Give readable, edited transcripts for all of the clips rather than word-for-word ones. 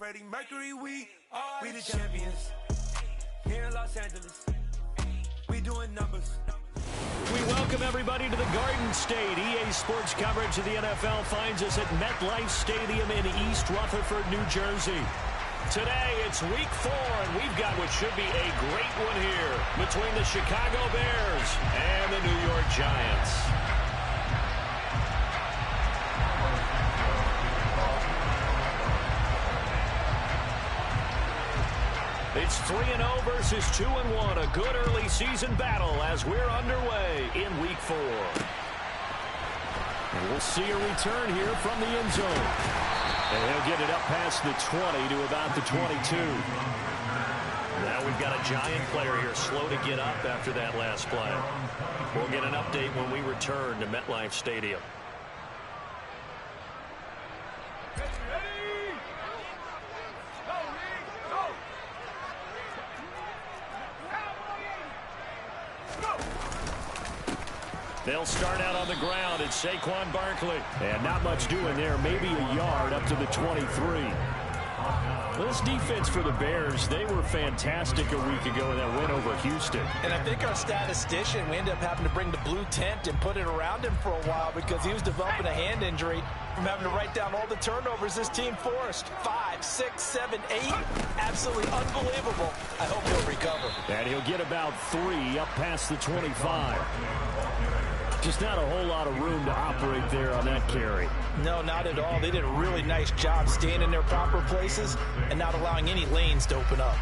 Freddie Mercury, we the champions. Here in Los Angeles, we doing numbers. We welcome everybody to the Garden State. EA Sports coverage of the NFL finds us at MetLife Stadium in East Rutherford, New Jersey. Today, it's Week 4, and we've got what should be a great one here between the Chicago Bears and the New York Giants. It's 3-0 versus 2-1, a good early season battle as we're underway in Week 4. And we'll see a return here from the end zone. And he'll get it up past the 20 to about the 22. Now we've got a Giant player here slow to get up after that last play. We'll get an update when we return to MetLife Stadium. They'll start out on the ground. It's Saquon Barkley. And not much doing there. Maybe a yard up to the 23. This defense for the Bears, they were fantastic a week ago in that win over Houston. And I think our statistician, we ended up having to bring the blue tent and put it around him for a while because he was developing a hand injury from having to write down all the turnovers this team forced. 5, 6, 7, 8. Absolutely unbelievable. I hope he'll recover. And he'll get about 3 up past the 25. Just not a whole lot of room to operate there on that carry. No, not at all. They did a really nice job staying in their proper places and not allowing any lanes to open up.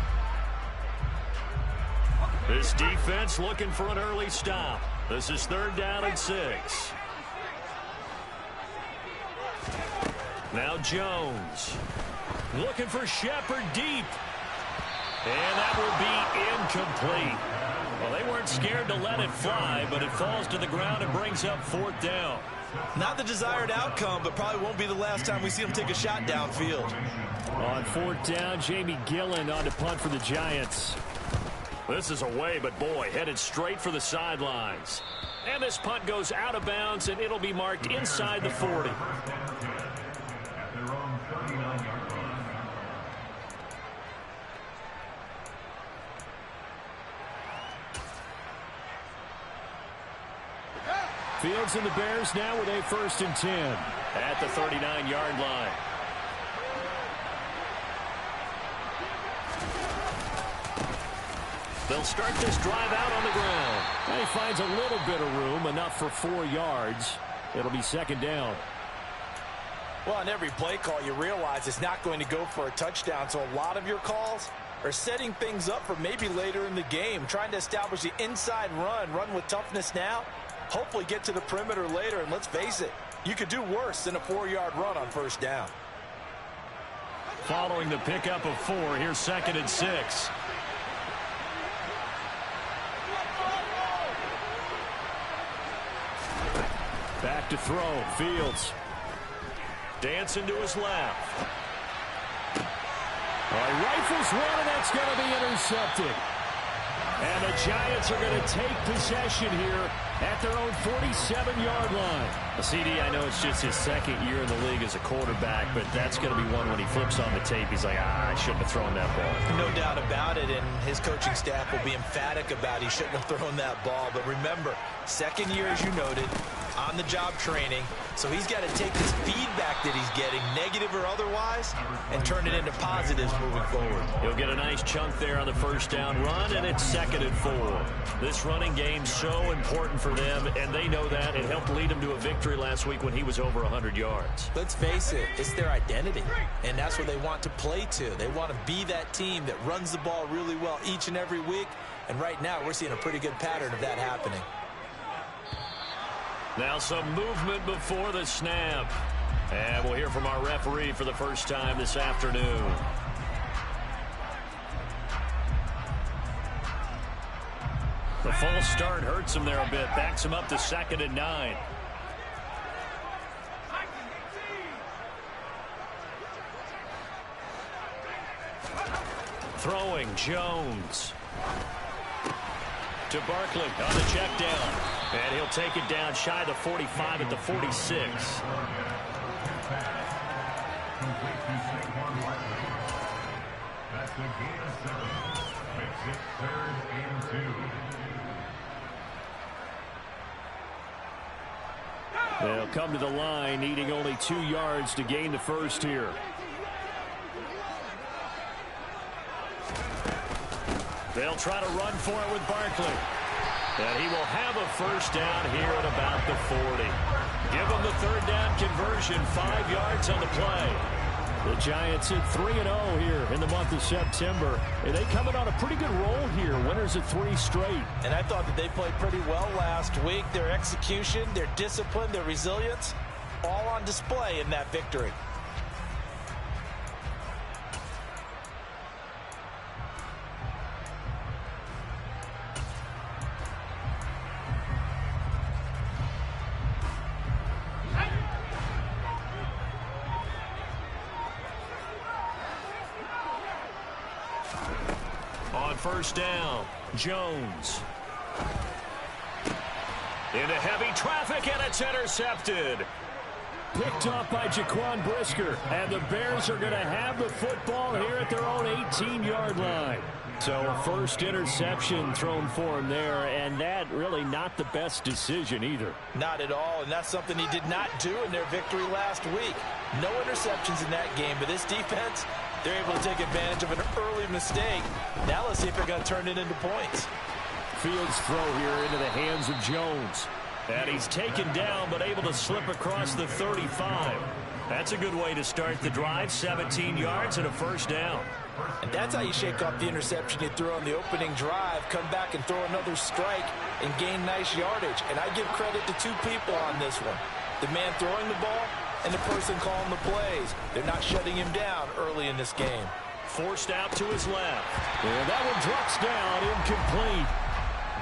This defense looking for an early stop. This is 3rd down and 6. Now Jones looking for Shepard deep. And that will be incomplete. Well, they weren't scared to let it fly, but it falls to the ground and brings up 4th down. Not the desired outcome, but probably won't be the last time we see him take a shot downfield. On 4th down, Jamie Gillen on to punt for the Giants. This is away, but boy, headed straight for the sidelines. And this punt goes out of bounds, and it'll be marked inside the 40. Fields and the Bears now with a 1st and 10 at the 39-yard line. They'll start this drive out on the ground. And he finds a little bit of room, enough for 4 yards. It'll be 2nd down. Well, on every play call, you realize it's not going to go for a touchdown, so a lot of your calls are setting things up for maybe later in the game, trying to establish the inside run with toughness now. Hopefully get to the perimeter later, and let's face it, you could do worse than a 4-yard run on 1st down. Following the pickup of 4, here's 2nd and 6. Back to throw, Fields. Dancing to his left. All right, rifles one, and that's going to be intercepted. And the Giants are going to take possession here at their own 47-yard line. CD, I know it's just his 2nd year in the league as a quarterback, but that's going to be one when he flips on the tape. He's like, I shouldn't have thrown that ball. No doubt about it, and his coaching staff will be emphatic about he shouldn't have thrown that ball. But remember, 2nd year, as you noted, on-the-job training. So he's got to take this feedback that he's getting, negative or otherwise, and turn it into positives moving forward. He'll get a nice chunk there on the 1st down run, and it's 2nd and 4. This running game's so important for them, and they know that. It helped lead them to a victory last week when he was over 100 yards. Let's face it, it's their identity, and that's what they want to play to. They want to be that team that runs the ball really well each and every week, and right now we're seeing a pretty good pattern of that happening. Now some movement before the snap. And we'll hear from our referee for the first time this afternoon. The false start hurts him there a bit. Backs him up to 2nd and 9. Throwing, Jones. To Barkley on the check down. And he'll take it down shy of the 45 at the 46. They'll come to the line, needing only 2 yards to gain the first here. They'll try to run for it with Barkley. And he will have a first down here at about the 40. Give him the third down conversion, 5 yards on the play. The Giants at 3-0 here in the month of September. And they coming on a pretty good roll here. Winners of 3 straight. And I thought that they played pretty well last week. Their execution, their discipline, their resilience, all on display in that victory. First down, Jones. Into heavy traffic, and it's intercepted. Picked up by Jaquan Brisker, and the Bears are going to have the football here at their own 18-yard line. So a first interception thrown for him there, and that really not the best decision either. Not at all, and that's something he did not do in their victory last week. No interceptions in that game, but this defense, they're able to take advantage of an early mistake. Now let's see if they're going to turn it into points. Fields throw here into the hands of Jones. And he's taken down, but able to slip across the 35. That's a good way to start the drive. 17 yards and a first down. And that's how you shake off the interception you threw on the opening drive, come back and throw another strike and gain nice yardage. And I give credit to 2 people on this one. The man throwing the ball and the person calling the plays. They're not shutting him down early in this game. Forced out to his left. And that one drops down, incomplete.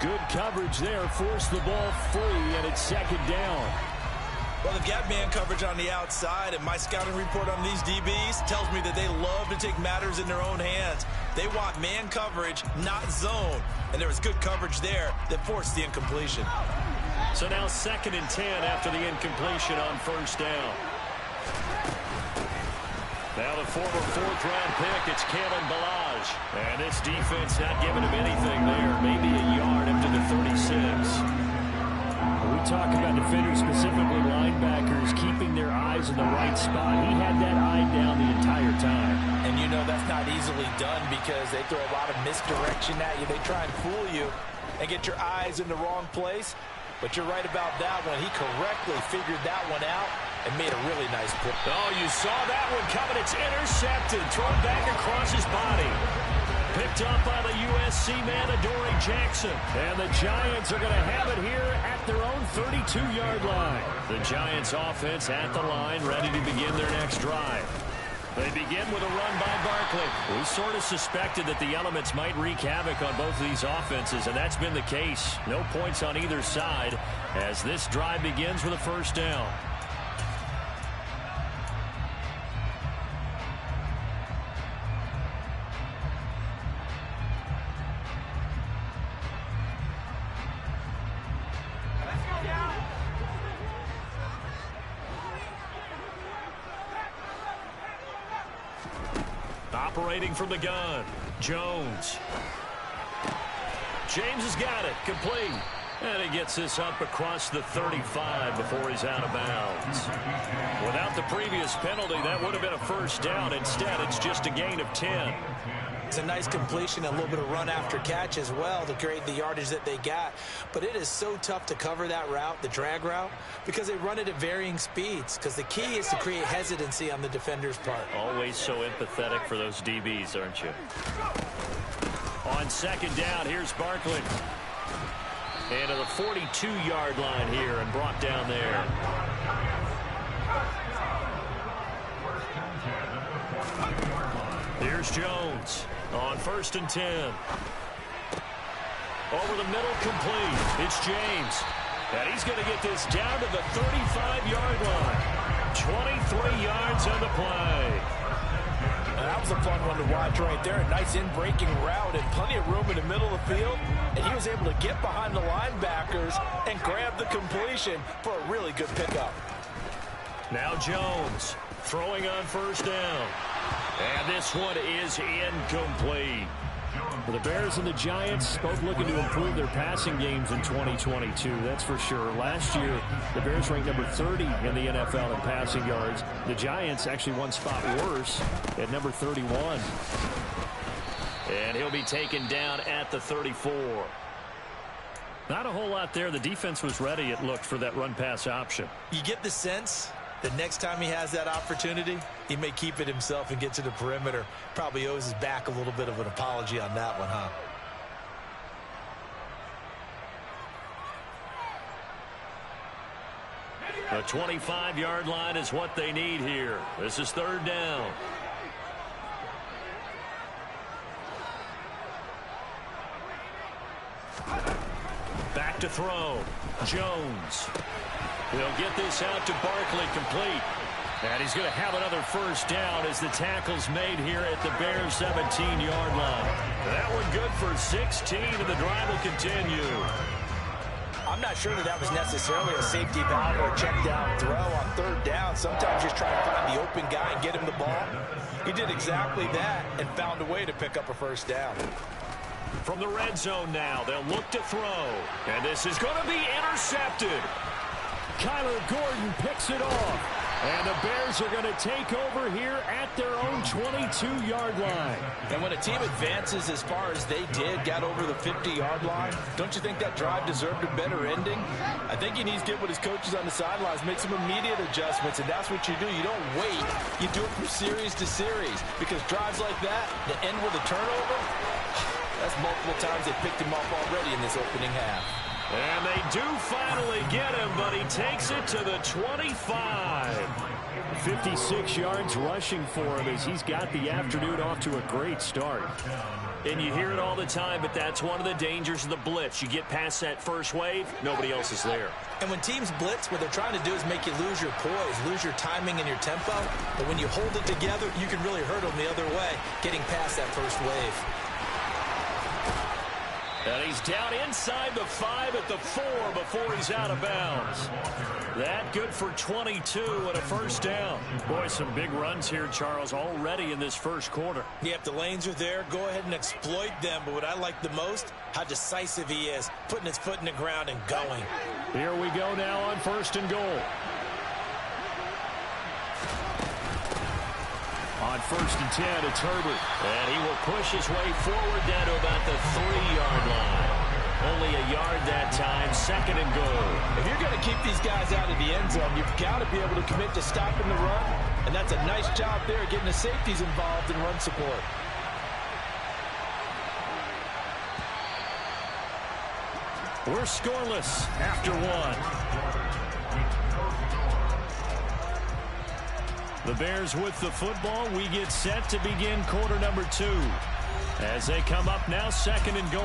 Good coverage there, forced the ball free, and it's second down. Well, they've got man coverage on the outside, and my scouting report on these DBs tells me that they love to take matters in their own hands. They want man coverage, not zone. And there was good coverage there that forced the incompletion. So now 2nd and 10 after the incompletion on first down. Now the former 4th-round pick, it's Kalen Ballage. And this defense not giving him anything there. Maybe a yard up to the 36. We talk about defenders, specifically linebackers, keeping their eyes in the right spot. He had that eye down the entire time. And you know that's not easily done because they throw a lot of misdirection at you. They try and fool you and get your eyes in the wrong place. But you're right about that one. He correctly figured that one out and made a really nice play. Oh, you saw that one coming. It's intercepted. Thrown back across his body. Picked up by the USC man, Adoree Jackson. And the Giants are going to have it here at their own 32-yard line. The Giants offense at the line, ready to begin their next drive. They begin with a run by Barkley. We sort of suspected that the elements might wreak havoc on both of these offenses, and that's been the case. No points on either side as this drive begins with a first down. Operating from the gun, Jones. James has got it, complete. And he gets this up across the 35 before he's out of bounds. Without the previous penalty, that would have been a first down. Instead, it's just a gain of 10. It's a nice completion, a little bit of run after catch as well to create the yardage that they got. But it is so tough to cover that route, the drag route, because they run it at varying speeds. Because the key is to create hesitancy on the defender's part. Always so empathetic for those DBs, aren't you? On second down, here's Barkley. And to the 42-yard line here and brought down there. Here's Jones on 1st and 10. Over the middle, complete. It's James. And he's going to get this down to the 35-yard line. 23 yards on the play. And that was a fun one to watch right there. A nice in-breaking route and plenty of room in the middle of the field. And he was able to get behind the linebackers and grab the completion for a really good pickup. Now Jones throwing on first down. And this one is incomplete. For the Bears and the Giants, both looking to improve their passing games in 2022, that's for sure. Last year, the Bears ranked number 30 in the NFL in passing yards. The Giants actually one spot worse at number 31. And he'll be taken down at the 34. Not a whole lot there. The defense was ready, it looked, for that run-pass option. You get the sense that next time he has that opportunity, he may keep it himself and get to the perimeter. Probably owes his back a little bit of an apology on that one, huh? The 25-yard line is what they need here. This is third down. Back to throw. Jones. He'll get this out to Barkley, complete. And he's going to have another first down as the tackle's made here at the Bears' 17-yard line. That one good for 16, and the drive will continue. I'm not sure that was necessarily a safety valve or a check down throw on third down. Sometimes just trying to find the open guy and get him the ball. He did exactly that and found a way to pick up a first down. From the red zone now, they'll look to throw. And this is going to be intercepted. Kyler Gordon picks it off. And the Bears are going to take over here at their own 22-yard line. And when a team advances as far as they did, got over the 50-yard line, don't you think that drive deserved a better ending? I think he needs to get with his coaches on the sidelines, make some immediate adjustments, and that's what you do. You don't wait. You do it from series to series, because drives like that, to end with a turnover, that's multiple times they picked him off already in this opening half. And they do finally get him, but he takes it to the 25. 56 yards rushing for him as he's got the afternoon off to a great start. And you hear it all the time, but that's one of the dangers of the blitz. You get past that first wave, nobody else is there. And when teams blitz, what they're trying to do is make you lose your poise, lose your timing and your tempo. But when you hold it together, you can really hurt them the other way, getting past that first wave. And he's down inside the 5 at the 4 before he's out of bounds. That good for 22 and a first down. Boy, some big runs here, Charles, already in this first quarter. Yeah, if the lanes are there, go ahead and exploit them. But what I like the most, how decisive he is, putting his foot in the ground and going. Here we go now on first and goal. On first and 10, it's Herbert. And he will push his way forward down to about the 3-yard line. Only a yard that time, second and goal. If you're going to keep these guys out of the end zone, you've got to be able to commit to stopping the run. And that's a nice job there, getting the safeties involved in run support. We're scoreless after one. The Bears with the football. We get set to begin quarter number 2. As they come up now, second and goal.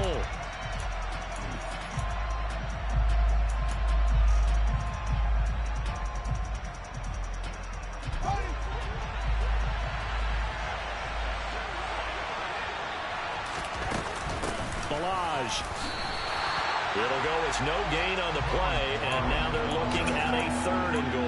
Balaj. It'll go as no gain on the play, and now they're looking at a third and goal.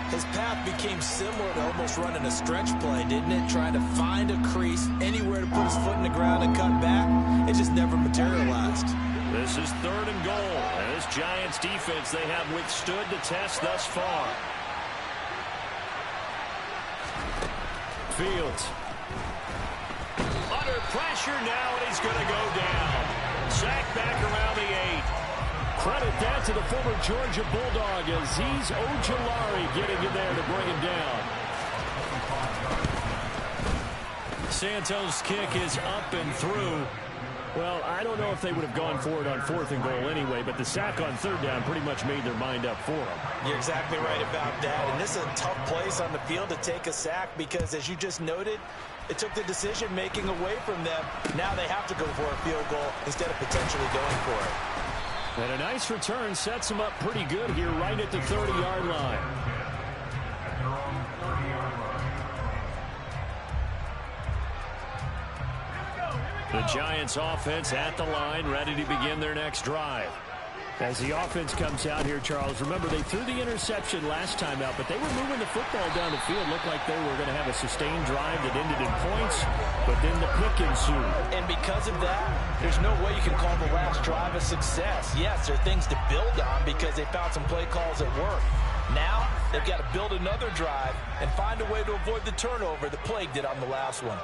His path became similar to almost running a stretch play, didn't it? Trying to find a crease, anywhere to put his foot in the ground and cut back. It just never materialized. This is third and goal. And this Giants defense, they have withstood the test thus far. Fields. Under pressure now, and he's going to go down. Sacked back around the 8. Credit that to the former Georgia Bulldog, Azeez Ojulari getting in there to bring him down. Santos' kick is up and through. Well, I don't know if they would have gone for it on fourth and goal anyway, but the sack on third down pretty much made their mind up for them. You're exactly right about that. And this is a tough place on the field to take a sack because, as you just noted, it took the decision-making away from them. Now they have to go for a field goal instead of potentially going for it. And a nice return sets him up pretty good here right at the 30-yard line. The Giants offense at the line, ready to begin their next drive. As the offense comes out here, Charles, remember they threw the interception last time out, but they were moving the football down the field. Looked like they were going to have a sustained drive that ended in points, but then the pick ensued. And because of that, there's no way you can call the last drive a success. Yes, there are things to build on because they found some play calls that work. Now, they've got to build another drive and find a way to avoid the turnover that plagued it on the last one.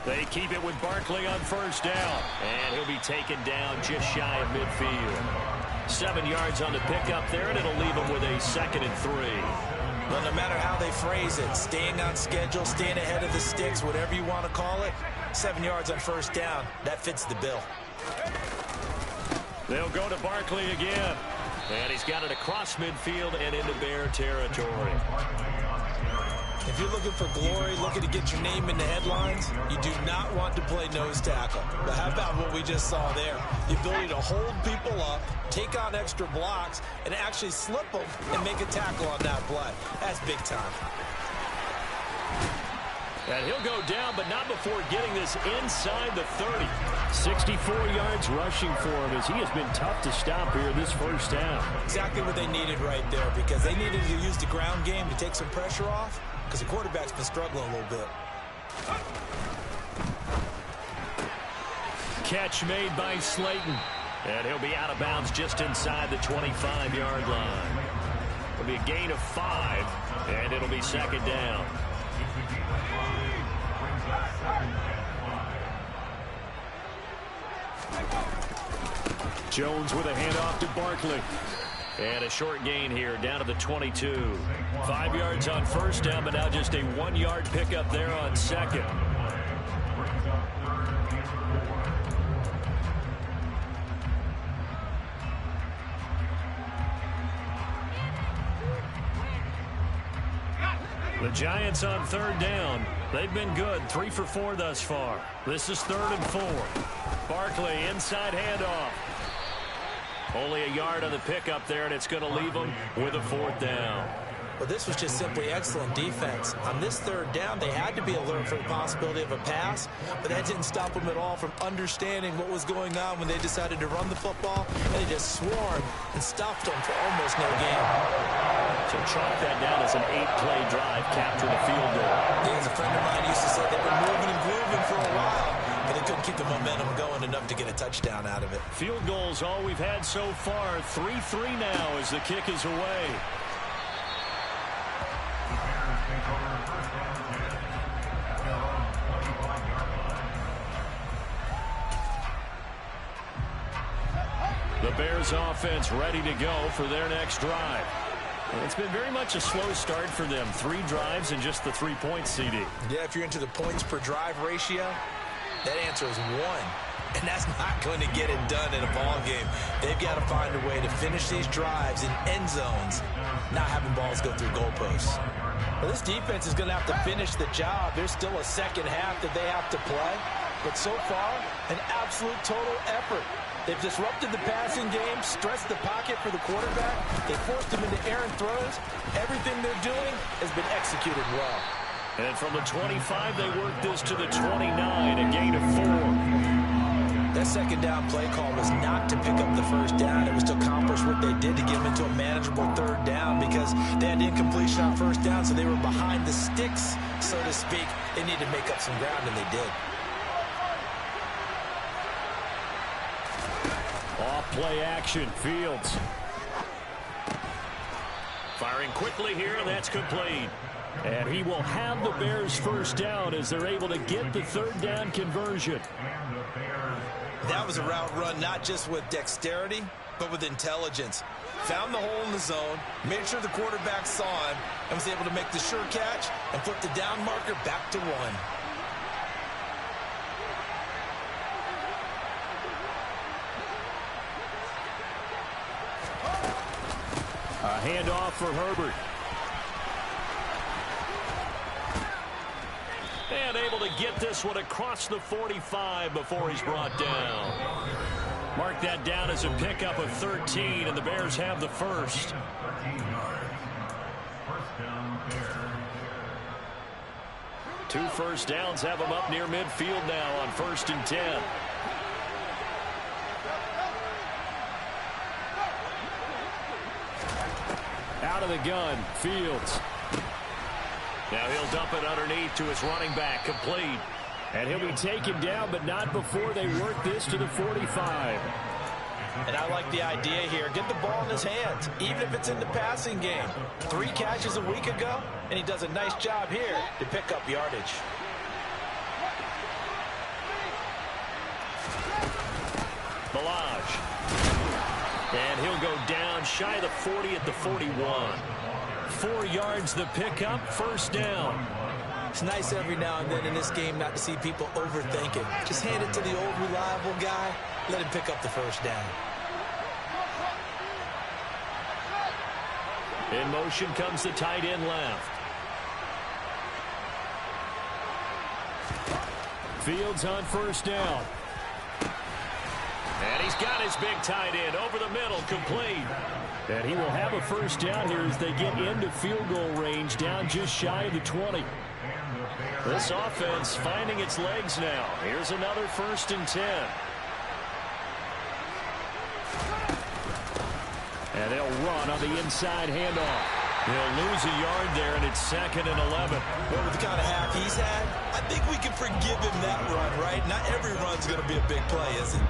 They keep it with Barkley on first down, and he'll be taken down just shy of midfield. 7 yards on the pickup there, and it'll leave him with a 2nd and 3. Well, no matter how they phrase it, staying on schedule, staying ahead of the sticks, whatever you want to call it, 7 yards on first down, that fits the bill. They'll go to Barkley again, and he's got it across midfield and into Bear territory. If you're looking for glory, looking to get your name in the headlines, you do not want to play nose tackle. But how about what we just saw there? The ability to hold people up, take on extra blocks, and actually slip them and make a tackle on that play. That's big time. And he'll go down, but not before getting this inside the 30. 64 yards rushing for him as he has been tough to stop here this first half. Exactly what they needed right there, because they needed to use the ground game to take some pressure off, because the quarterback's been struggling a little bit. Catch made by Slayton. And he'll be out of bounds just inside the 25-yard line. It'll be a gain of 5, and it'll be 2nd down. Jones with a handoff to Barkley. And a short gain here down to the 22. 5 yards on first down, but now just a 1-yard pickup there on 2nd. The Giants on 3rd down. They've been good, 3 for 4 thus far. This is 3rd and 4. Barkley inside handoff. Only a yard on the pickup there, and it's going to leave them with a 4th down. Well, this was just simply excellent defense. On this 3rd down, they had to be alert for the possibility of a pass, but that didn't stop them at all from understanding what was going on when they decided to run the football, and they just swarmed and stopped them for almost no gain. So chalk that down as an 8-play drive, capture the field goal. Yeah, as a friend of mine used to say, they've been moving and grooving for a while, but they couldn't keep the momentum going enough to get a touchdown out of it. Field goals all we've had so far. 3-3 now as the kick is away. The Bears offense ready to go for their next drive. It's been very much a slow start for them. 3 drives and just the 3 points, CD. Yeah, if you're into the points per drive ratio, that answer is 1. And that's not going to get it done in a ball game. They've got to find a way to finish these drives in end zones, not having balls go through goalposts. Well, this defense is going to have to finish the job. There's still a second half that they have to play. But so far, an absolute total effort. They've disrupted the passing game, stressed the pocket for the quarterback. They forced him into errant throws. Everything they're doing has been executed well. And from the 25, they work this to the 29, a gain of 4. That second down play call was not to pick up the first down. It was to accomplish what they did to get them into a manageable 3rd down because they had incompletion on first down, so they were behind the sticks, so to speak. They needed to make up some ground, and they did. Off play action, Fields. Firing quickly here, and that's complete. And he will have the Bears first down as they're able to get the 3rd down conversion. That was a route run not just with dexterity, but with intelligence. Found the hole in the zone, made sure the quarterback saw him, and was able to make the sure catch and put the down marker back to 1. A handoff for Herbert. And able to get this one across the 45 before he's brought down. Mark that down as a pickup of 13, and the Bears have the first. Two first downs have them up near midfield now on 1st and 10. out of the gun. Fields. Now he'll dump it underneath to his running back. Complete. And he'll be taken down, but not before they work this to the 45. And I like the idea here. Get the ball in his hands, even if it's in the passing game. 3 catches a week ago, and he does a nice job here to pick up yardage. Ballage. And he'll go down shy of the 40 at the 41. 4 yards the pickup, first down. It's nice every now and then in this game not to see people overthink it. Just hand it to the old reliable guy. Let him pick up the first down. In motion comes the tight end left. Fields on first down. And he's got his big tight end over the middle, complete. And he will have a first down here as they get into field goal range, down just shy of the 20. This offense finding its legs now. Here's another 1st and 10. And they'll run on the inside handoff. He'll lose a yard there, and it's 2nd and 11. Well, with the kind of half he's had, I think we can forgive him that run, right? Not every run's going to be a big play, is it?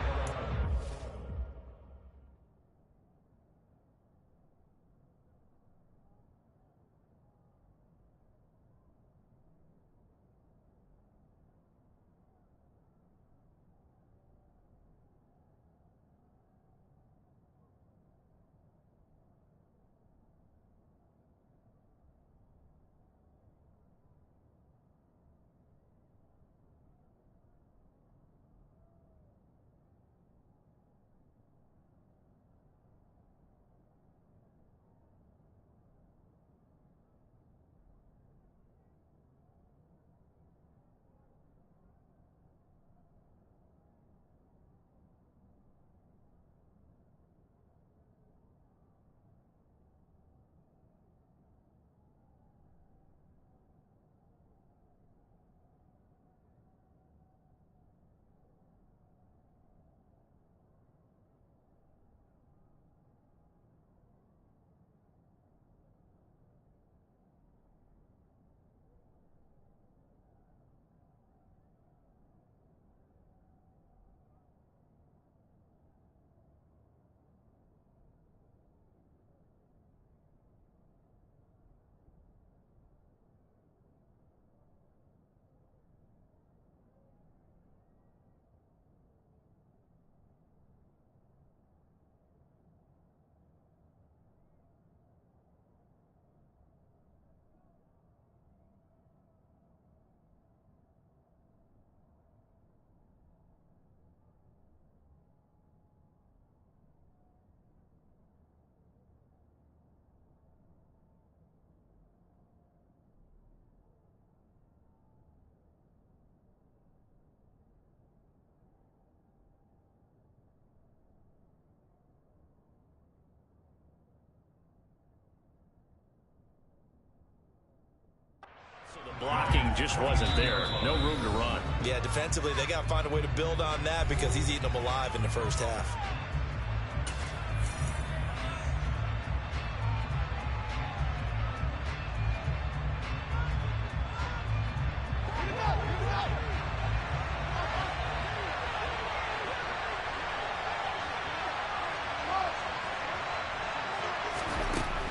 Blocking just wasn't there. No room to run. Yeah, defensively, they got to find a way to build on that because he's eating them alive in the first half.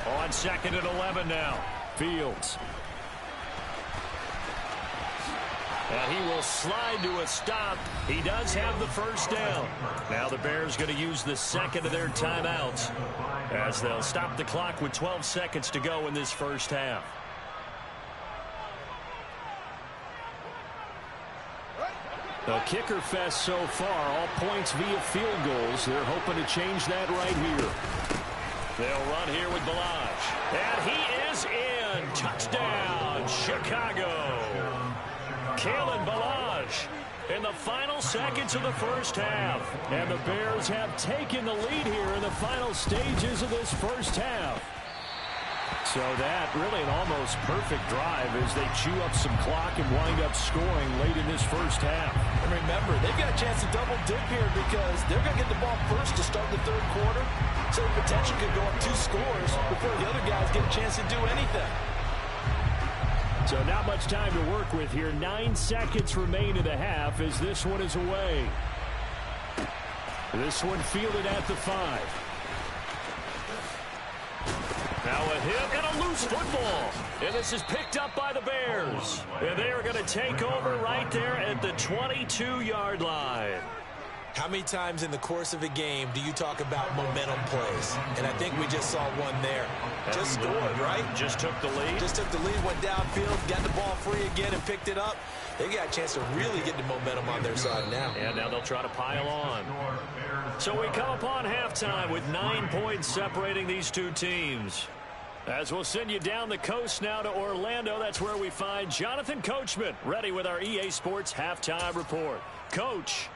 On 2nd and 11 now. Fields. And he will slide to a stop. He does have the first down. Now the Bears going to use the 2nd of their timeouts as they'll stop the clock with 12 seconds to go in this first half. The kicker fest so far, all points via field goals. They're hoping to change that right here. They'll run here with Ballage. And he is in. Touchdown, Chicago. Kalen Ballage in the final seconds of the first half. And the Bears have taken the lead here in the final stages of this first half. So that really an almost perfect drive as they chew up some clock and wind up scoring late in this first half. And remember, they've got a chance to double dip here because they're going to get the ball first to start the third quarter. So the potential could go up 2 scores before the other guys get a chance to do anything. So not much time to work with here. 9 seconds remain in the half as this one is away. This one fielded at the 5. Now a hit and a loose football. And this is picked up by the Bears. And they are going to take over right there at the 22-yard line. How many times in the course of a game do you talk about momentum plays? And I think we just saw one there. Just scored, right? Just took the lead. Just took the lead, went downfield, got the ball free again and picked it up. They got a chance to really get the momentum on their side now. And now they'll try to pile on. So we come upon halftime with 9 points separating these two teams. As we'll send you down the coast now to Orlando, that's where we find Jonathan Coachman ready with our EA Sports Halftime Report. Coach.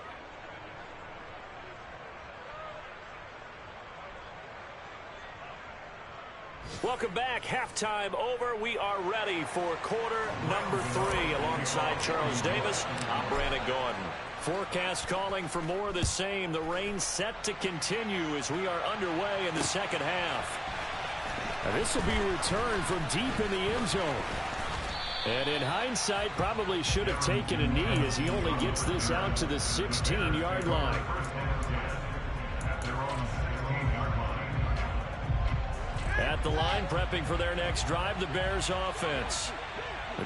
Welcome back. Halftime over. We are ready for quarter number 3 alongside Charles Davis. I'm Brandon Gordon. Forecast calling for more of the same. The rain set to continue as we are underway in the second half. And this will be returned from deep in the end zone. And in hindsight, probably should have taken a knee as he only gets this out to the 16-yard line. At the line, prepping for their next drive, the Bears offense.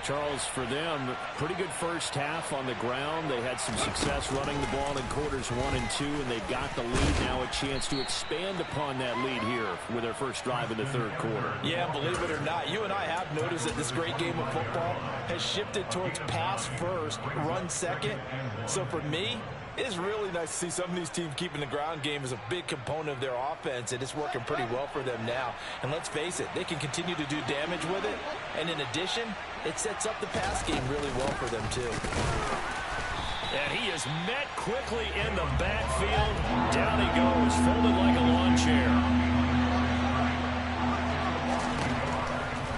Charles, for them, pretty good first half on the ground. They had some success running the ball in quarters 1 and 2, and they've got the lead now, a chance to expand upon that lead here with their first drive in the third quarter. Yeah, believe it or not, you and I have noticed that this great game of football has shifted towards pass first, run second. So for me, it's really nice to see some of these teams keeping the ground game as a big component of their offense, and it's working pretty well for them now. And let's face it, they can continue to do damage with it. And in addition, it sets up the pass game really well for them, too. And he is met quickly in the backfield. Down he goes, folded like a lawn chair.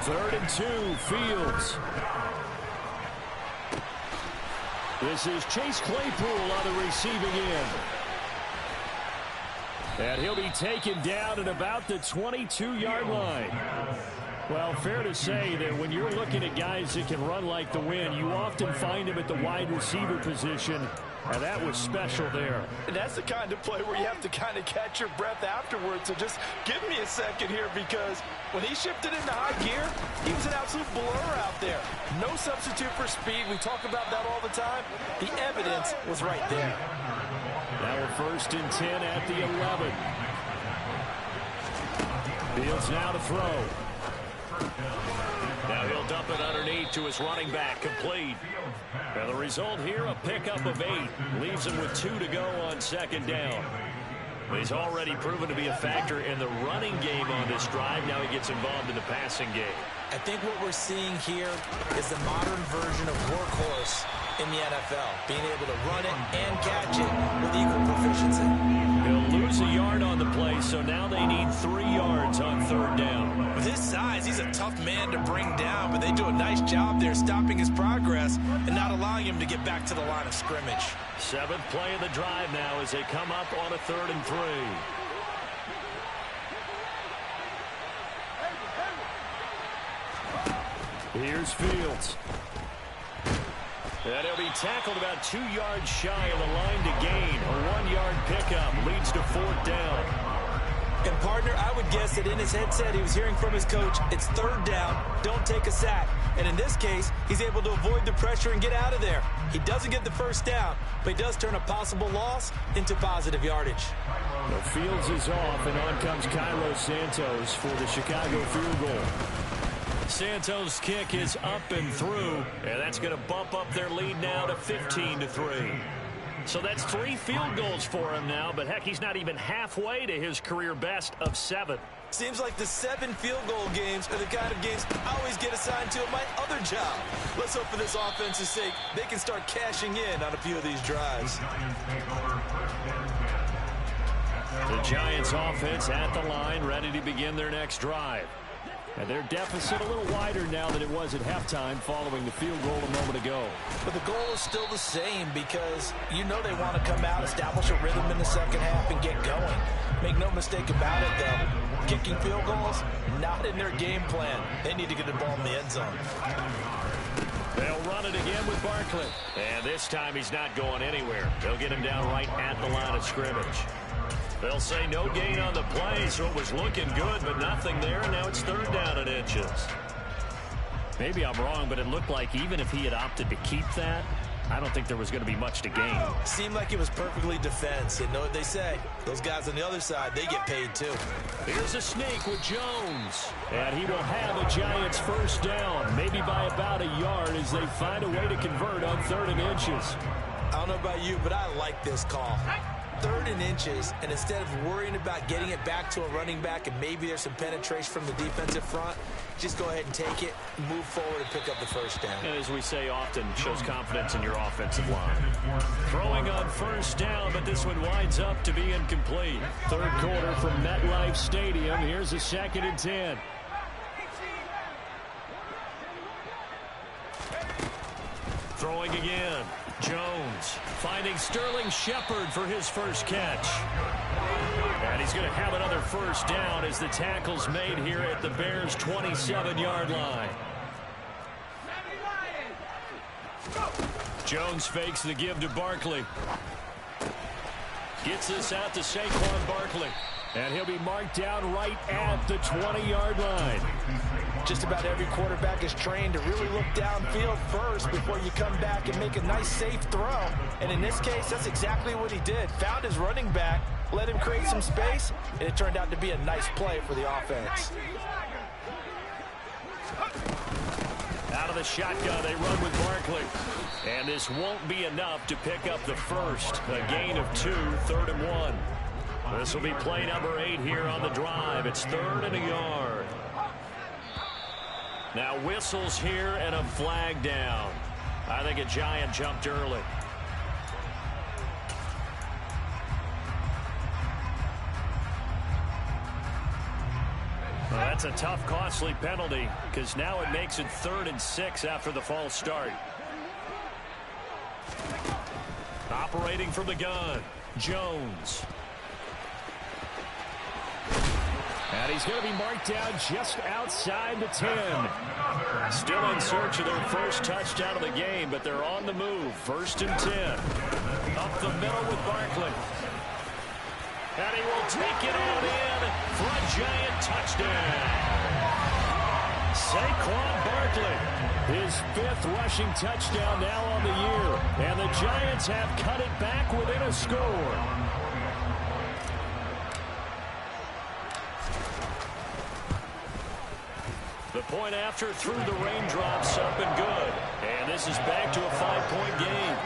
3rd and 2, Fields. This is Chase Claypool on the receiving end. And he'll be taken down at about the 22-yard line. Well, fair to say that when you're looking at guys that can run like the wind, you often find them at the wide receiver position, and that was special there. And that's the kind of play where you have to kind of catch your breath afterwards. So just give me a second here, because when he shifted into high gear, he was an absolute blur out there. No substitute for speed. We talk about that all the time. The evidence was right there. Now we're 1st and 10 at the 11. Fields now to throw. Now he'll dump it underneath to his running back, complete. And the result here, a pickup of 8. Leaves him with 2 to go on 2nd down. He's already proven to be a factor in the running game on this drive. Now he gets involved in the passing game. I think what we're seeing here is the modern version of workhorse in the NFL. Being able to run it and catch it with equal proficiency. He'll lose a yard on the play, so now they need 3 yards on 3rd down. With his size, he's a tough man to bring down, but they do a nice job there stopping his progress and not allowing him to get back to the line of scrimmage. 7th play of the drive now as they come up on a 3rd and 3. Here's Fields. And he'll be tackled about 2 yards shy of the line to gain. A 1-yard pickup leads to 4th down. And, partner, I would guess that in his headset he was hearing from his coach, it's 3rd down, don't take a sack. And in this case, he's able to avoid the pressure and get out of there. He doesn't get the 1st down, but he does turn a possible loss into positive yardage. The Fields is off, and on comes Cairo Santos for the Chicago field goal. Santos' kick is up and through, and that's going to bump up their lead now to 15-3. So that's 3 field goals for him now, but heck, he's not even halfway to his career best of 7. Seems like the 7 field goal games are the kind of games I always get assigned to in my other job. Let's hope for this offense's sake they can start cashing in on a few of these drives. The Giants offense at the line, ready to begin their next drive. And their deficit a little wider now than it was at halftime following the field goal a moment ago. But the goal is still the same because you know they want to come out, establish a rhythm in the second half, and get going. Make no mistake about it, though. Kicking field goals, not in their game plan. They need to get the ball in the end zone. They'll run it again with Barkley. And this time he's not going anywhere. They'll get him down right at the line of scrimmage. They'll say no gain on the play, so it was looking good, but nothing there, and now it's 3rd down and inches. Maybe I'm wrong, but it looked like even if he had opted to keep that, I don't think there was going to be much to gain. Seemed like it was perfectly defense. And know what they say? Those guys on the other side, they get paid too. Here's a sneak with Jones. And he will have a Giants 1st down, maybe by about a yard as they find a way to convert on 3rd and inches. I don't know about you, but I like this call. 3rd and inches, and instead of worrying about getting it back to a running back and maybe there's some penetration from the defensive front, just go ahead and take it, move forward, and pick up the 1st down. And as we say often, shows confidence in your offensive line. Throwing on 1st down, but this one winds up to be incomplete. 3rd quarter from MetLife Stadium. Here's a 2nd and 10. Throwing again. Jones finding Sterling Shepard for his 1st catch. And he's going to have another 1st down as the tackle's made here at the Bears' 27-yard line. Jones fakes the give to Barkley. Gets this out to Saquon Barkley. And he'll be marked down right at the 20-yard line. Just about every quarterback is trained to really look downfield first before you come back and make a nice, safe throw. And in this case, that's exactly what he did. Found his running back, let him create some space, and it turned out to be a nice play for the offense. Out of the shotgun, they run with Barkley. And this won't be enough to pick up the 1st. A gain of 2, 3rd and 1. This will be play number 8 here on the drive. It's 3rd and a yard. Now whistles here and a flag down. I think a Giant jumped early. Well, that's a tough, costly penalty because now it makes it 3rd and 6 after the false start. Operating from the gun, Jones. And he's going to be marked down just outside the 10. Still in search of their 1st touchdown of the game, but they're on the move. 1st and 10. Up the middle with Barkley. And he will take it on in for a Giant touchdown. Saquon Barkley, his 5th rushing touchdown now on the year. And the Giants have cut it back within a score. The point after through the raindrops up and good. And this is back to a 5-point game.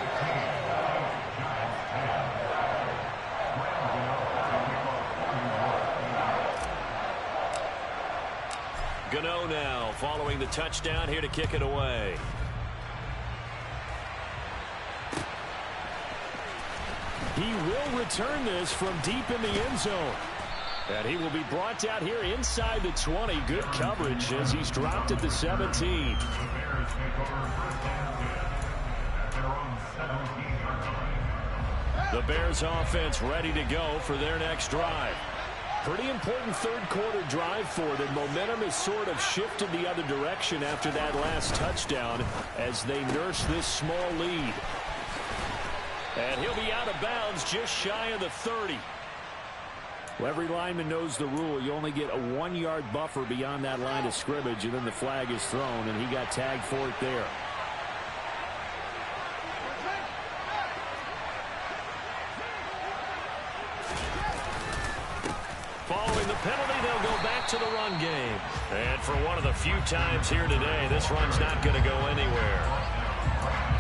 Gano now following the touchdown here to kick it away. He will return this from deep in the end zone. And he will be brought down here inside the 20. Good coverage as he's dropped at the 17. The Bears offense ready to go for their next drive. Pretty important 3rd quarter drive for them. Momentum has sort of shifted the other direction after that last touchdown as they nurse this small lead. And he'll be out of bounds just shy of the 30. Well, every lineman knows the rule. You only get a 1-yard buffer beyond that line of scrimmage, and then the flag is thrown, and he got tagged for it there. Following the penalty, they'll go back to the run game. And for one of the few times here today, this run's not going to go anywhere.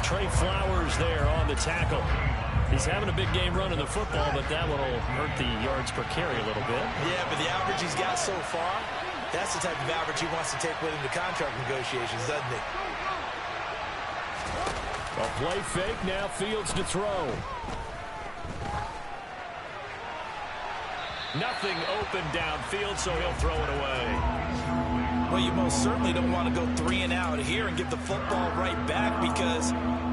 Trey Flowers there on the tackle. He's having a big game running the football, but that will hurt the yards per carry a little bit. Yeah, but the average he's got so far, that's the type of average he wants to take with him to contract negotiations, doesn't he? A play fake, now Fields to throw. Nothing open downfield, so he'll throw it away. Well, you most certainly don't want to go 3 and out here and give the football right back, because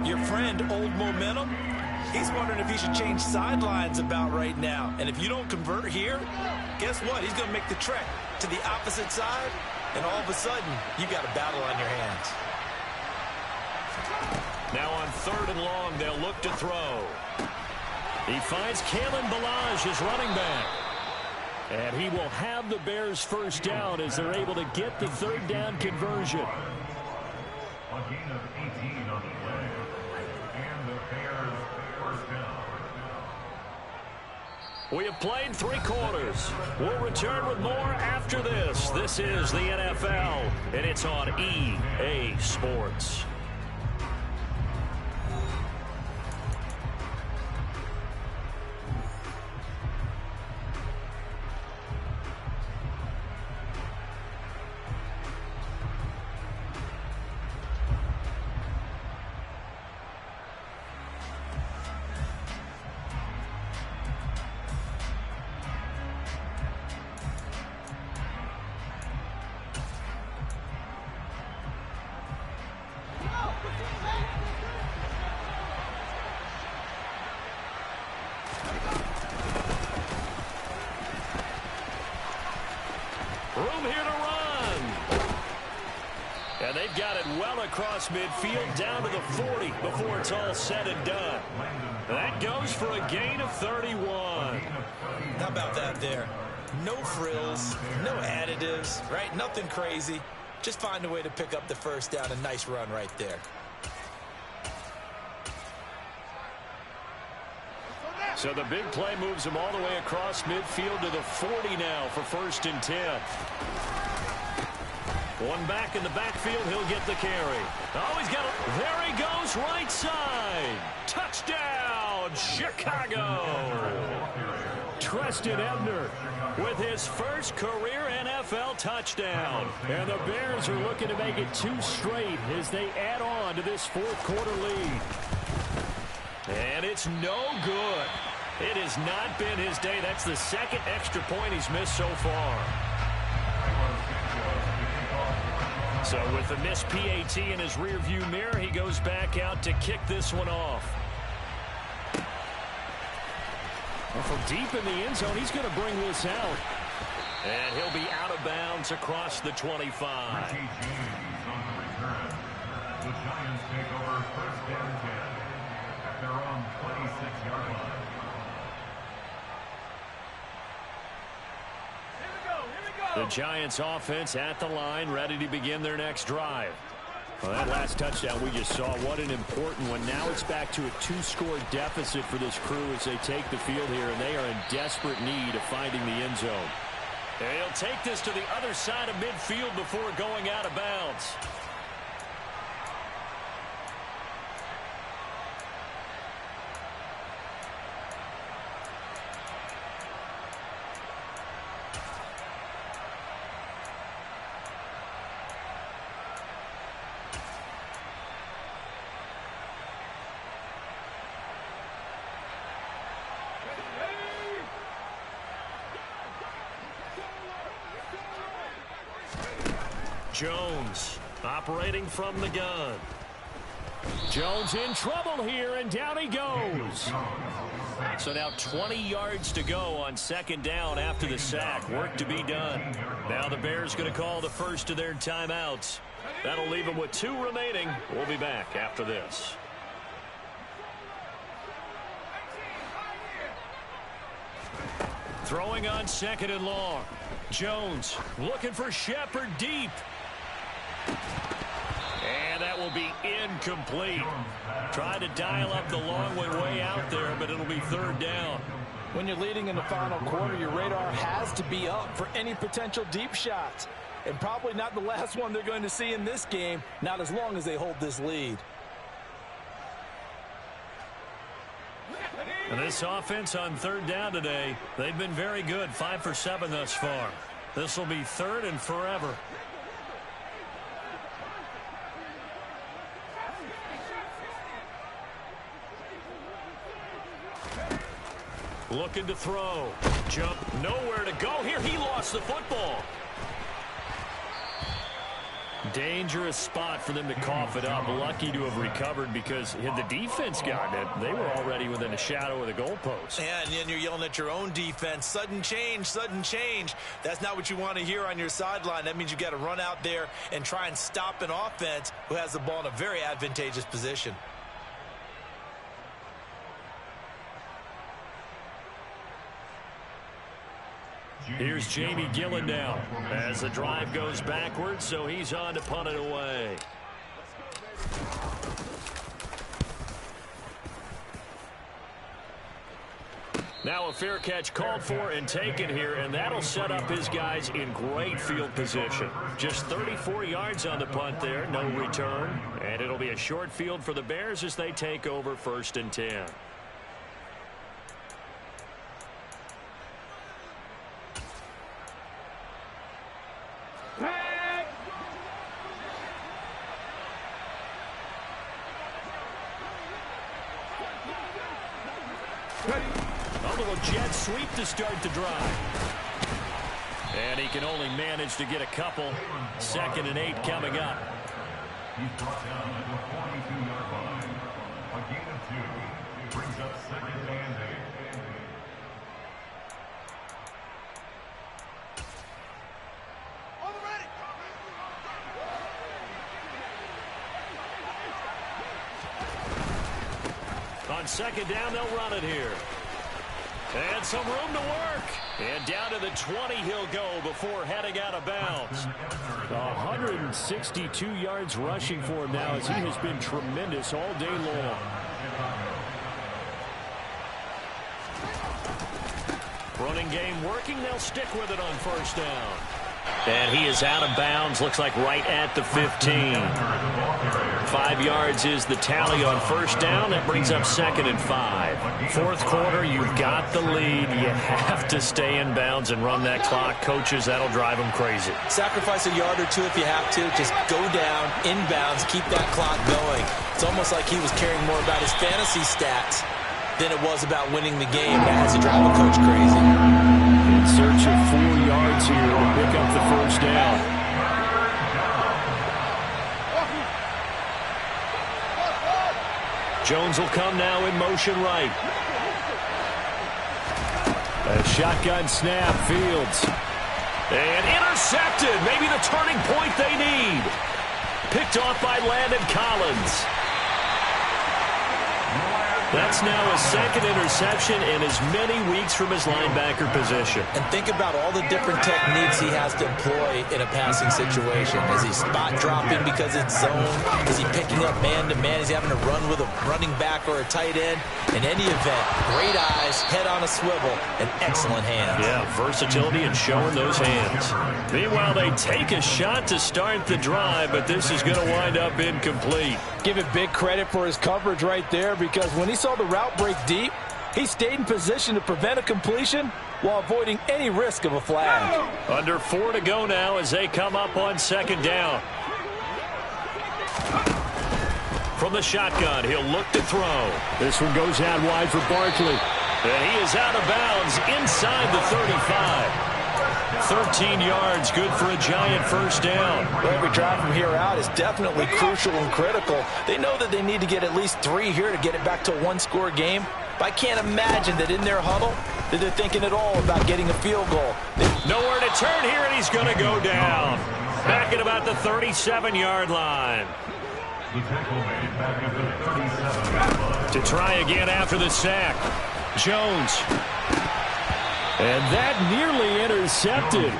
your friend, Old Momentum, he's wondering if he should change sidelines about right now. And if you don't convert here, guess what? He's going to make the trek to the opposite side, and all of a sudden, you got a battle on your hands. Now on 3rd and long, they'll look to throw. He finds Kalen Ballage, his running back. And he will have the Bears first down as they're able to get the 3rd down conversion. A gain of 18 on the play. And the Bears first down. We have played 3 quarters. We'll return with more after this. This is the NFL, and it's on EA Sports. Room here to run. And they've got it well across midfield down to the 40 before it's all said and done. That goes for a gain of 31. How about that there? No frills, no additives, right? Nothing crazy. Just find a way to pick up the first down. A nice run right there. So the big play moves him all the way across midfield to the 40 now for 1st and 10. One back in the backfield, he'll get the carry. Oh, he's got it. There he goes, right side. Touchdown, Chicago. Treston Ebner with his first career NFL touchdown. And the Bears are looking to make it 2 straight as they add on to this 4th quarter lead. And it's no good. It has not been his day. That's the 2nd extra point he's missed so far. So with the missed PAT in his rearview mirror, he goes back out to kick this one off. And from deep in the end zone, he's going to bring this out. And he'll be out of bounds across the 25. The Giants take over 1st and 10 at their own 26-yard line. The Giants offense at the line, ready to begin their next drive. Well, that last touchdown we just saw, what an important one. Now it's back to a 2-score deficit for this crew as they take the field here, and they are in desperate need of finding the end zone. And he'll take this to the other side of midfield before going out of bounds. Jones operating from the gun. Jones in trouble here, and down he goes. So now 20 yards to go on 2nd down after the sack. Work to be done. Now the Bears going to call the first of their timeouts. That'll leave them with 2 remaining. We'll be back after this. Throwing on 2nd and long. Jones looking for Shepard deep. And that will be incomplete. Try to dial up the long way out there, but it'll be 3rd down. When you're leading in the final quarter, your radar has to be up for any potential deep shots. And probably not the last one they're going to see in this game, not as long as they hold this lead. And this offense on 3rd down today, they've been very good, 5 for 7 thus far. This will be 3rd and forever. Looking to throw. Jump, nowhere to go here. He lost the football. Dangerous spot for them to cough it up. Lucky to have recovered because had the defense gotten it, they were already within a shadow of the goalpost. Yeah, and then you're yelling at your own defense. Sudden change, sudden change. That's not what you want to hear on your sideline. That means you got to run out there and try and stop an offense who has the ball in a very advantageous position. Here's Jamie Gillen now as the drive goes backwards, so he's on to punt it away. Now a fair catch called for and taken here, and that'll set up his guys in great field position. Just 34 yards on the punt there, no return, and it'll be a short field for the Bears as they take over 1st and 10. A little jet sweep to start the drive. And he can only manage to get a couple. 2nd and 8 coming up. He's brought down at the 42-yard line. A gain of 2 brings up 2nd and 8. On 2nd down, they'll run it here. And some room to work. And down to the 20 he'll go before heading out of bounds. 162 yards rushing for him now as he has been tremendous all day long. Running game working. They'll stick with it on 1st down. And he is out of bounds. Looks like right at the 15. 5 yards is the tally on 1st down. That brings up 2nd and 5. 4th quarter, you've got the lead. You have to stay in bounds and run that clock. Coaches, that'll drive them crazy. Sacrifice a yard or 2 if you have to. Just go down, inbounds, keep that clock going. It's almost like he was caring more about his fantasy stats than it was about winning the game. That has to drive a coach crazy. In search of 4 yards here to pick up the 1st down. Jones will come now in motion right. A shotgun snap, Fields. And intercepted. Maybe the turning point they need. Picked off by Landon Collins. That's now his 2nd interception in as many weeks from his linebacker position. And think about all the different techniques he has to employ in a passing situation. Is he spot dropping because it's zone? Is he picking up man-to-man? Is he having to run with a running back or a tight end? In any event, great eyes, head on a swivel, and excellent hands. Yeah, versatility and showing those hands. Meanwhile, they take a shot to start the drive, but this is going to wind up incomplete. Give it big credit for his coverage right there, because when he saw the route break deep, he stayed in position to prevent a completion while avoiding any risk of a flag. Under 4 to go now as they come up on 2nd down. From the shotgun, he'll look to throw. This one goes out wide for Barkley. And he is out of bounds inside the 35. 13 yards, good for a giant 1st down. Well, every drive from here out is definitely crucial and critical. They know that they need to get at least 3 here to get it back to a 1-score game. But I can't imagine that in their huddle that they're thinking at all about getting a field goal. Nowhere to turn here, and he's going to go down. Back at about the 37-yard line. The tackle made back at the 37. To try again after the sack. Jones. And that nearly intercepted.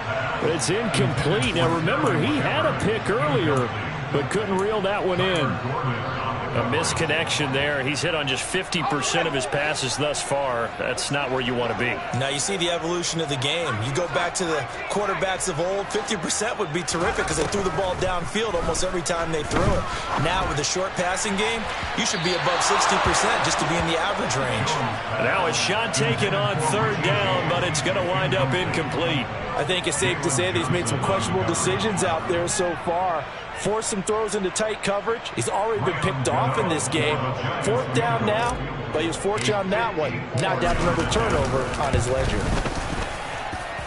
But it's incomplete. Now remember, he had a pick earlier, but couldn't reel that one in. A misconnection there. He's hit on just 50% of his passes thus far. That's not where you want to be. Now you see the evolution of the game. You go back to the quarterbacks of old, 50% would be terrific because they threw the ball downfield almost every time they threw it. Now with the short passing game, you should be above 60% just to be in the average range. Now a shot taken on 3rd down, but it's going to wind up incomplete. I think it's safe to say that he's made some questionable decisions out there so far. Forced some throws into tight coverage. He's already been picked off in this game. 4th down now, but he was fortunate on that one. Not to have another turnover on his ledger.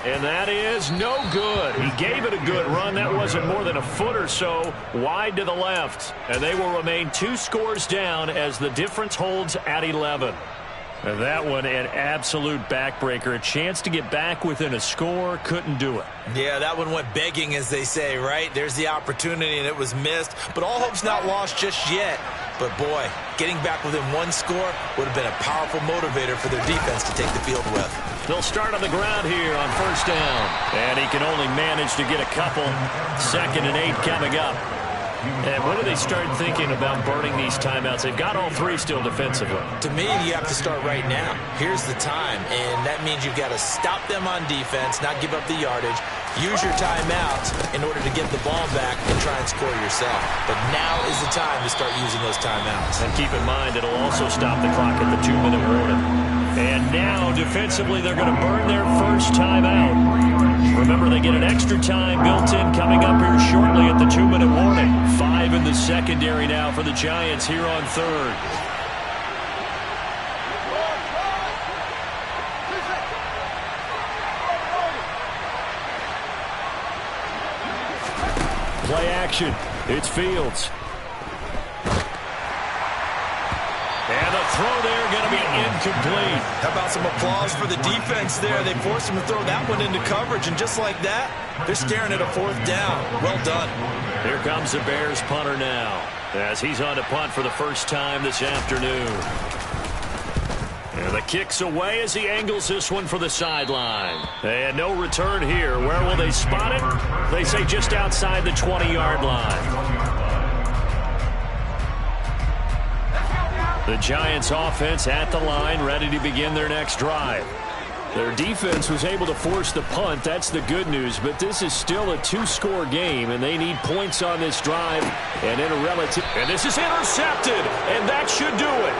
And that is no good. He gave it a good run. That wasn't more than a foot or so wide to the left. And they will remain 2 scores down as the difference holds at 11. And that one an absolute backbreaker. A chance to get back within a score. Couldn't do it. Yeah, that one went begging, as they say, right? There's the opportunity, and it was missed. But all hope's not lost just yet. But, boy, getting back within 1 score would have been a powerful motivator for their defense to take the field with. They'll start on the ground here on first down. And he can only manage to get a couple. 2nd and 8 coming up. And when do they start thinking about burning these timeouts? They've got all 3 still defensively. To me, you have to start right now. Here's the time, and that means you've got to stop them on defense, not give up the yardage, use your timeouts in order to get the ball back and try and score yourself. But now is the time to start using those timeouts. And keep in mind, it'll also stop the clock at the 2-minute warning. And now, defensively, they're going to burn their first timeout. Remember, they get an extra time built in coming up here shortly at the 2-minute warning. 5 in the secondary now for the Giants here on 3rd. Play action. It's Fields. And the throw there going to be incomplete. How about some applause for the defense there? They forced him to throw that one into coverage, and just like that, they're staring at a 4th down. Well done. Here comes the Bears punter now, as he's on to punt for the first time this afternoon. And the kick's away as he angles this one for the sideline. And no return here. Where will they spot it? They say just outside the 20-yard line. The Giants offense at the line, ready to begin their next drive. Their defense was able to force the punt. That's the good news. But this is still a 2-score game, and they need points on this drive. And this is intercepted, and that should do it.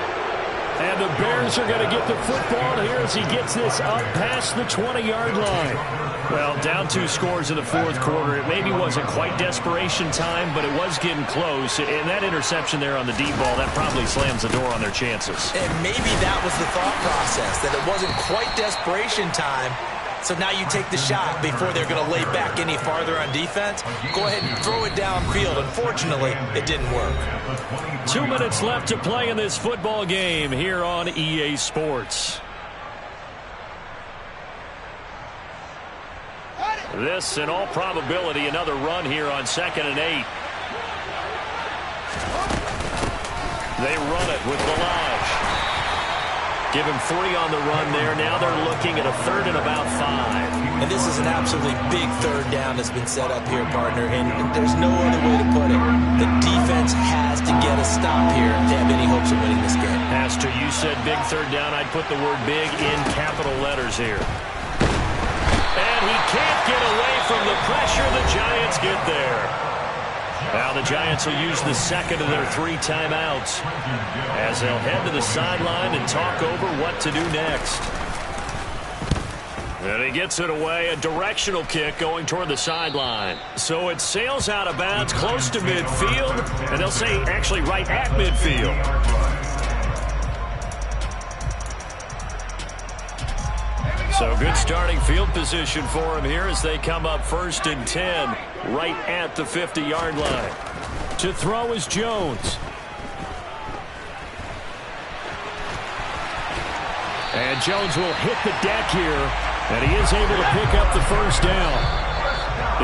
And the Bears are going to get the football here as he gets this up past the 20-yard line. Well, down 2 scores in the 4th quarter. It maybe wasn't quite desperation time, but it was getting close. And that interception there on the deep ball, that probably slams the door on their chances. And maybe that was the thought process, that it wasn't quite desperation time. So now you take the shot before they're going to lay back any farther on defense. Go ahead and throw it downfield. Unfortunately, it didn't work. 2 minutes left to play in this football game here on EA Sports. This, in all probability, another run here on 2nd and 8. They run it with Balaj. Give him 3 on the run there. Now they're looking at a 3rd and about 5. And this is an absolutely big 3rd down that's been set up here, partner. And there's no other way to put it. The defense has to get a stop here to have any hopes of winning this game. Pastor, you said big 3rd down. I'd put the word big in capital letters here. And he can't get away from the pressure. The Giants get there. Now the Giants will use the 2nd of their 3 timeouts as they'll head to the sideline and talk over what to do next. And he gets it away, a directional kick going toward the sideline. So it sails out of bounds close to midfield, and they'll say actually right at midfield. So good starting field position for him here as they come up 1st and 10 right at the 50-yard line. To throw is Jones. And Jones will hit the deck here, and he is able to pick up the first down.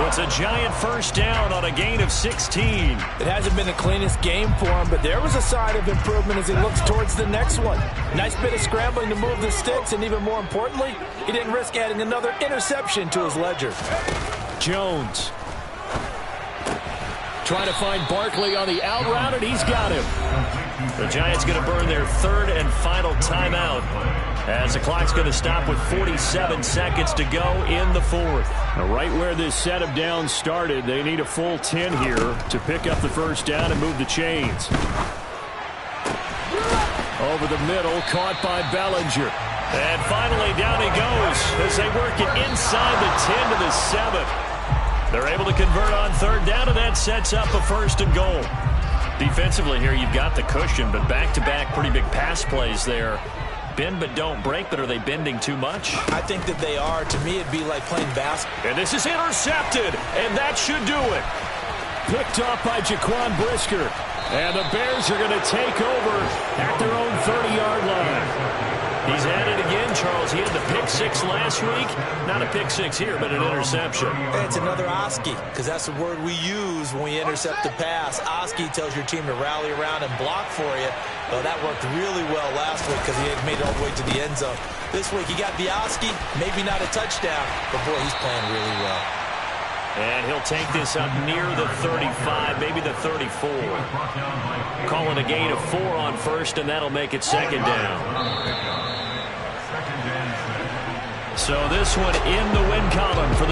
It's a Giant first down on a gain of 16. It hasn't been the cleanest game for him, but there was a sign of improvement as he looks towards the next one. Nice bit of scrambling to move the sticks, and even more importantly, he didn't risk adding another interception to his ledger. Jones trying to find Barkley on the out route, and he's got him. The Giants going to burn their 3rd and final timeout as the clock's going to stop with 47 seconds to go in the 4th. Now, right where this set of downs started, they need a full 10 here to pick up the first down and move the chains. Over the middle, caught by Bellinger. And finally, down he goes as they work it inside the 10 to the 7. They're able to convert on 3rd down, and that sets up a 1st and goal. Defensively here, you've got the cushion, but back-to-back pretty big pass plays there. bend but don't break, but are they bending too much? I think that they are. To me, it'd be like playing basketball. And this is intercepted, and that should do it. Picked off by Jaquan Brisker. And the Bears are going to take over at their own 30-yard line. He's at it again, Charles. He had the pick six last week. Not a pick six here, but an interception. Hey, it's another Oski, because that's the word we use when we intercept the pass. Oski tells your team to rally around and block for you. Well, that worked really well last week because he had made it all the way to the end zone. This week, he got the Oski, maybe not a touchdown, but boy, he's playing really well. And he'll take this up near the 35, maybe the 34. Calling a gain of 4 on first, and that'll make it second down. So this one in the win column for the